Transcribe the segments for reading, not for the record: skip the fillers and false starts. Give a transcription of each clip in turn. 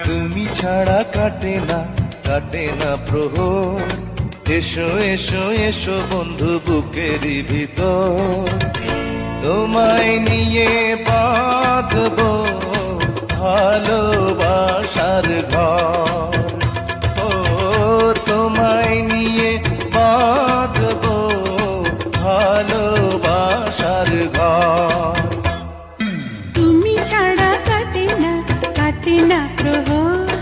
তুমি ছাড়া কাটে না প্রহর, এসো এসো এসো বন্ধু বুকেরই ভিতর, তোমায় নিয়ে বাঁধবো ভালোবাসার ঘর, ও তোমায় নিয়ে বাঁধবো ভালোবাসার ঘর। তুমি ছাড়া কাটে না প্রহর,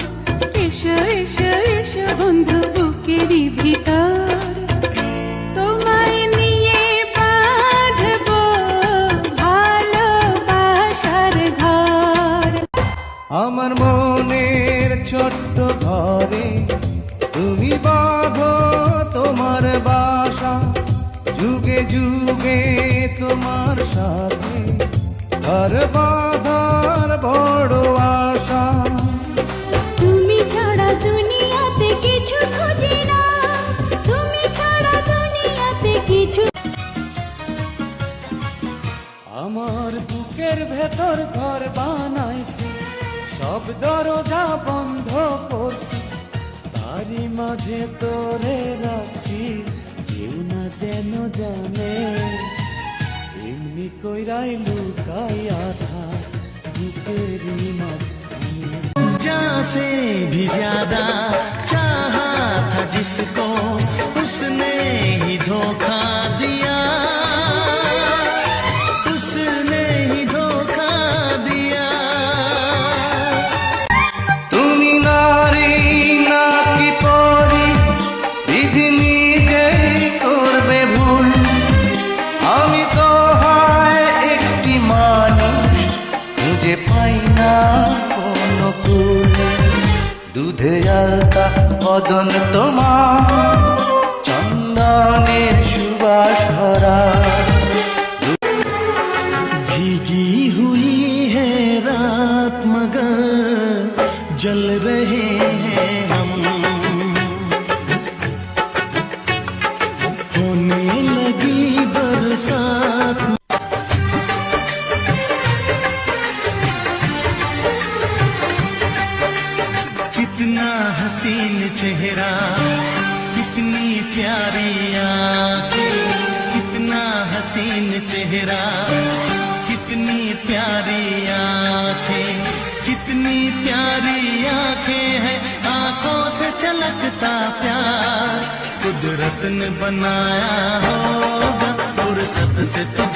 এসো এসো এসো বন্ধু বুকেরই ভিতর, তোমায় নিয়ে বাঁধবো ভালোবাসার ঘর। আমার মনের ছোট্ট ঘরে তুমি বাঁধো তোমার বাসা, যুগে যুগে তোমার সাথে ঘর বাঁধার বড় আশা। তুমি ছাড়া দুনিয়াতে কিছু খুঁজি না, তুমি ছাড়া দুনিয়াতে কিছু। আমার বুকের ভেতর ঘর বানাইছি, সব দরজা বন্ধ করছি, তারই মাঝে তোরে রাখছি, কেউ না যেন জানে, এমনি কইরাই লুকাইয়া থাক বুকেরই মাঝে। जान से भी ज्यादा चाहा था जिसको, उसने ही धोखा दिया, उसने ही धोखा दिया। তুমি নারী নাকি পরি, বিধি নিজেই করবে ভুল, আমি তো হয় একটি মানুষ, খুঁজে পাই না কোনো কুল। দুধে আলতা বদন তোমার, চন্দনের সুবাস ভরা, भीगी हुई है रात मगर जल रहे हैं हम, होने लगी बरसात। कितना हसीन चेहरा, कितनी प्यारी आँखें, कितना हसीन चेहरा, कितनी प्यारी आँखें, कितनी प्यारी आँखें हैं, आँखों से छलकता प्यार, कुदरत ने बनाया होगा फुर्सत से तुझे